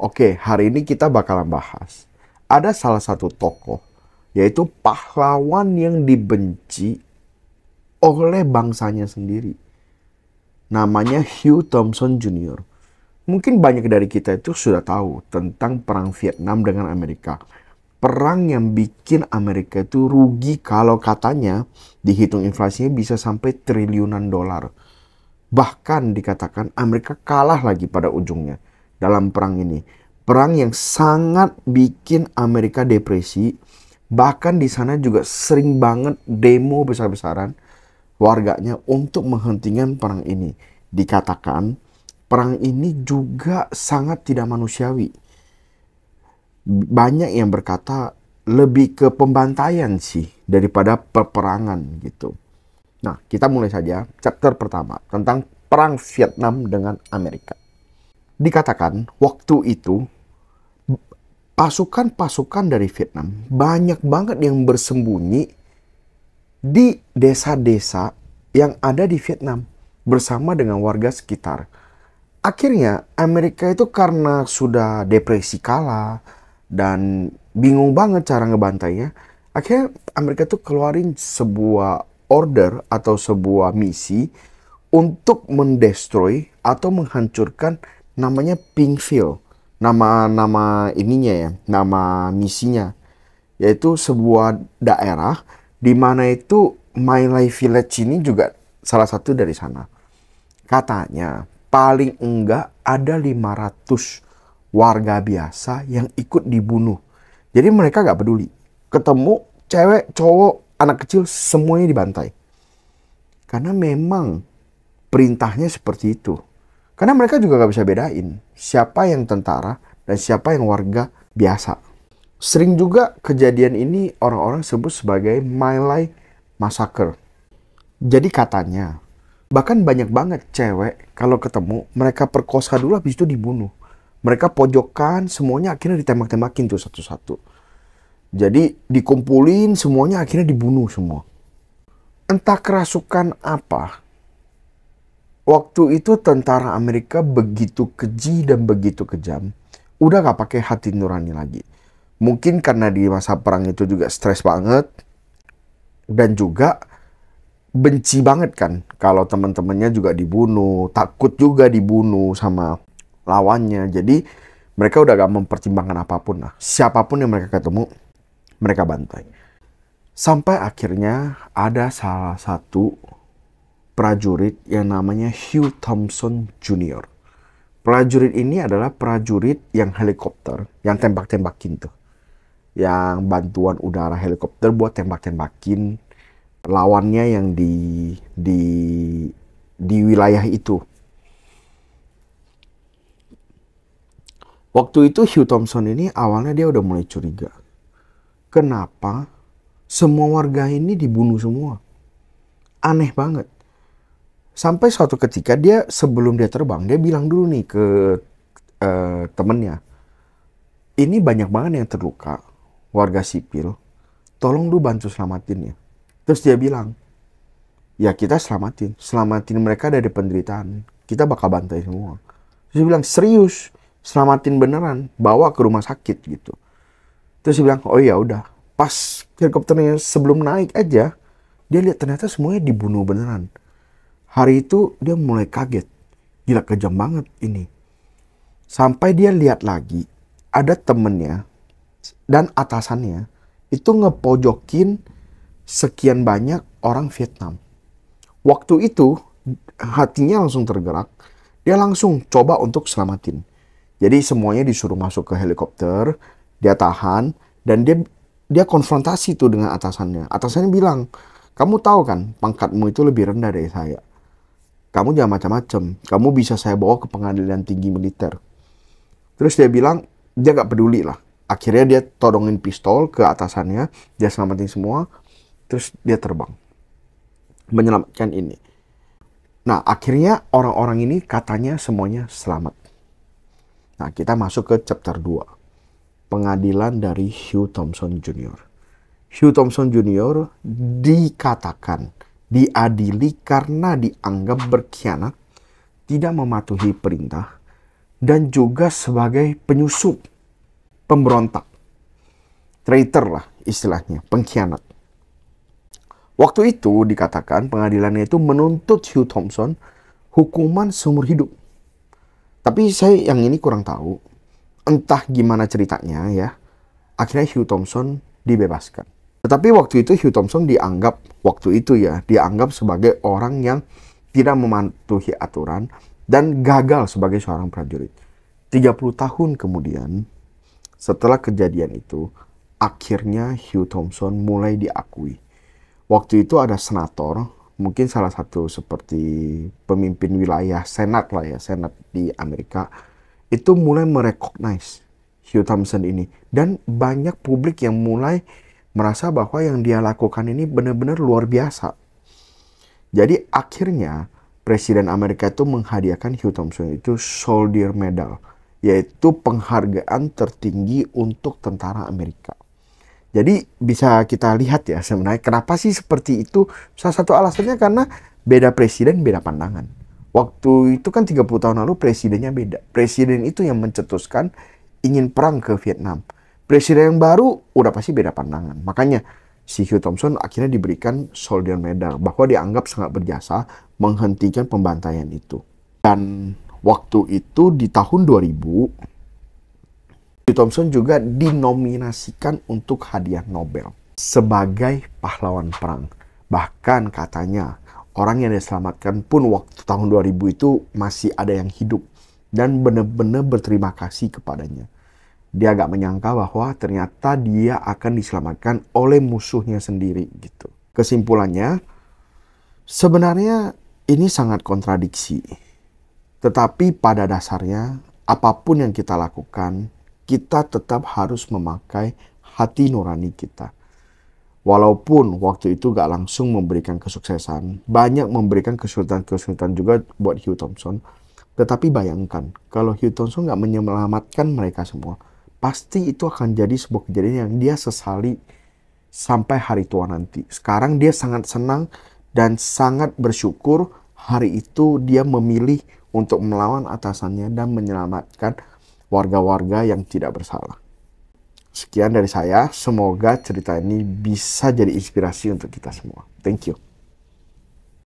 Oke, hari ini kita bakalan bahas. Ada salah satu tokoh, yaitu pahlawan yang dibenci oleh bangsanya sendiri. Namanya Hugh Thompson Jr. Mungkin banyak dari kita itu sudah tahu tentang perang Vietnam dengan Amerika. Perang yang bikin Amerika itu rugi kalau katanya dihitung inflasinya bisa sampai triliunan dolar. Bahkan dikatakan Amerika kalah lagi pada ujungnya dalam perang ini. Perang yang sangat bikin Amerika depresi. Bahkan di sana juga sering banget demo besar-besaran warganya untuk menghentikan perang ini. Dikatakan perang ini juga sangat tidak manusiawi. Banyak yang berkata lebih ke pembantaian sih daripada peperangan gitu. Nah, kita mulai saja chapter pertama tentang perang Vietnam dengan Amerika. Dikatakan waktu itu pasukan-pasukan dari Vietnam banyak banget yang bersembunyi di desa-desa yang ada di Vietnam bersama dengan warga sekitar. Akhirnya Amerika itu karena sudah depresi kalah dan bingung banget cara ngebantainya, akhirnya Amerika tuh keluarin sebuah order atau sebuah misi untuk mendestroy atau menghancurkan namanya Pinkville. Nama ininya ya, nama misinya. Yaitu sebuah daerah di mana itu My Lai Village ini juga salah satu dari sana. Katanya paling enggak ada 500 warga biasa yang ikut dibunuh. Jadi mereka gak peduli. Ketemu cewek, cowok, anak kecil semuanya dibantai. Karena memang perintahnya seperti itu. Karena mereka juga gak bisa bedain siapa yang tentara dan siapa yang warga biasa. Sering juga kejadian ini orang-orang sebut sebagai My Lai Massacre. Jadi katanya, bahkan banyak banget cewek kalau ketemu mereka perkosa dulu habis itu dibunuh. Mereka pojokan semuanya akhirnya ditembak-tembakin tuh satu-satu. Jadi dikumpulin semuanya akhirnya dibunuh semua. Entah kerasukan apa. Waktu itu tentara Amerika begitu keji dan begitu kejam. Udah gak pakai hati nurani lagi. Mungkin karena di masa perang itu juga stres banget. Dan juga benci banget kan. Kalau teman-temannya juga dibunuh. Takut juga dibunuh sama lawannya. Jadi mereka udah gak mempertimbangkan apapun lah. Siapapun yang mereka ketemu, mereka bantai. Sampai akhirnya ada salah satu prajurit yang namanya Hugh Thompson Jr. Prajurit ini adalah prajurit yang helikopter, yang tembak-tembakin tuh. Yang bantuan udara helikopter buat tembak-tembakin lawannya yang di wilayah itu. Waktu itu Hugh Thompson ini awalnya dia udah mulai curiga. Kenapa semua warga ini dibunuh semua? Aneh banget. Sampai suatu ketika dia sebelum dia terbang, dia bilang dulu nih ke temennya. Ini banyak banget yang terluka, warga sipil. Tolong lu bantu selamatin ya. Terus dia bilang, ya kita selamatin. Selamatin mereka dari penderitaan. Kita bakal bantai semua. Terus dia bilang, serius? Selamatin beneran? Bawa ke rumah sakit gitu. Terus dia bilang, oh ya udah. Pas helikopternya sebelum naik aja, dia lihat ternyata semuanya dibunuh beneran. Hari itu dia mulai kaget. Gila kejam banget ini. Sampai dia lihat lagi, ada temennya dan atasannya itu ngepojokin sekian banyak orang Vietnam. Waktu itu hatinya langsung tergerak. Dia langsung coba untuk selamatin. Jadi semuanya disuruh masuk ke helikopter. Dia tahan dan dia konfrontasi tuh dengan atasannya. Atasannya bilang, kamu tahu kan pangkatmu itu lebih rendah dari saya. Kamu jangan macam-macam. Kamu bisa saya bawa ke pengadilan tinggi militer. Terus dia bilang, dia gak peduli lah. Akhirnya dia todongin pistol ke atasannya. Dia selamatin semua. Terus dia terbang. Menyelamatkan ini. Nah, akhirnya orang-orang ini katanya semuanya selamat. Nah, kita masuk ke chapter 2. Pengadilan dari Hugh Thompson Jr. Hugh Thompson Jr. dikatakan diadili karena dianggap berkhianat, tidak mematuhi perintah, dan juga sebagai penyusup, pemberontak, traitor lah istilahnya, pengkhianat. Waktu itu dikatakan pengadilannya itu menuntut Hugh Thompson hukuman seumur hidup. Tapi saya yang ini kurang tahu, entah gimana ceritanya ya, akhirnya Hugh Thompson dibebaskan. Tetapi waktu itu Hugh Thompson dianggap sebagai orang yang tidak mematuhi aturan dan gagal sebagai seorang prajurit. 30 tahun kemudian, setelah kejadian itu, akhirnya Hugh Thompson mulai diakui. Waktu itu ada senator, mungkin salah satu seperti pemimpin wilayah senat di Amerika, itu mulai merecognize Hugh Thompson ini. Dan banyak publik yang mulai merasa bahwa yang dia lakukan ini benar-benar luar biasa. Jadi akhirnya Presiden Amerika itu menghadiahkan Hugh Thompson itu Soldier Medal, yaitu penghargaan tertinggi untuk tentara Amerika. Jadi bisa kita lihat ya sebenarnya kenapa sih seperti itu. Salah satu alasannya karena beda presiden, beda pandangan. Waktu itu kan 30 tahun lalu presidennya beda. Presiden itu yang mencetuskan ingin perang ke Vietnam. Presiden yang baru udah pasti beda pandangan. Makanya si Hugh Thompson akhirnya diberikan Soldier Medal bahwa dianggap sangat berjasa menghentikan pembantaian itu. Dan waktu itu di tahun 2000, Hugh Thompson juga dinominasikan untuk hadiah Nobel sebagai pahlawan perang. Bahkan katanya orang yang diselamatkan pun waktu tahun 2000 itu masih ada yang hidup dan benar-benar berterima kasih kepadanya. Dia agak menyangka bahwa ternyata dia akan diselamatkan oleh musuhnya sendiri gitu. Kesimpulannya, sebenarnya ini sangat kontradiksi. Tetapi pada dasarnya apapun yang kita lakukan, kita tetap harus memakai hati nurani kita. Walaupun waktu itu gak langsung memberikan kesuksesan, banyak memberikan kesulitan-kesulitan juga buat Hugh Thompson. Tetapi bayangkan, kalau Hugh Thompson gak menyelamatkan mereka semua, pasti itu akan jadi sebuah kejadian yang dia sesali sampai hari tua nanti. Sekarang dia sangat senang dan sangat bersyukur hari itu dia memilih untuk melawan atasannya dan menyelamatkan warga-warga yang tidak bersalah. Sekian dari saya, semoga cerita ini bisa jadi inspirasi untuk kita semua. Thank you.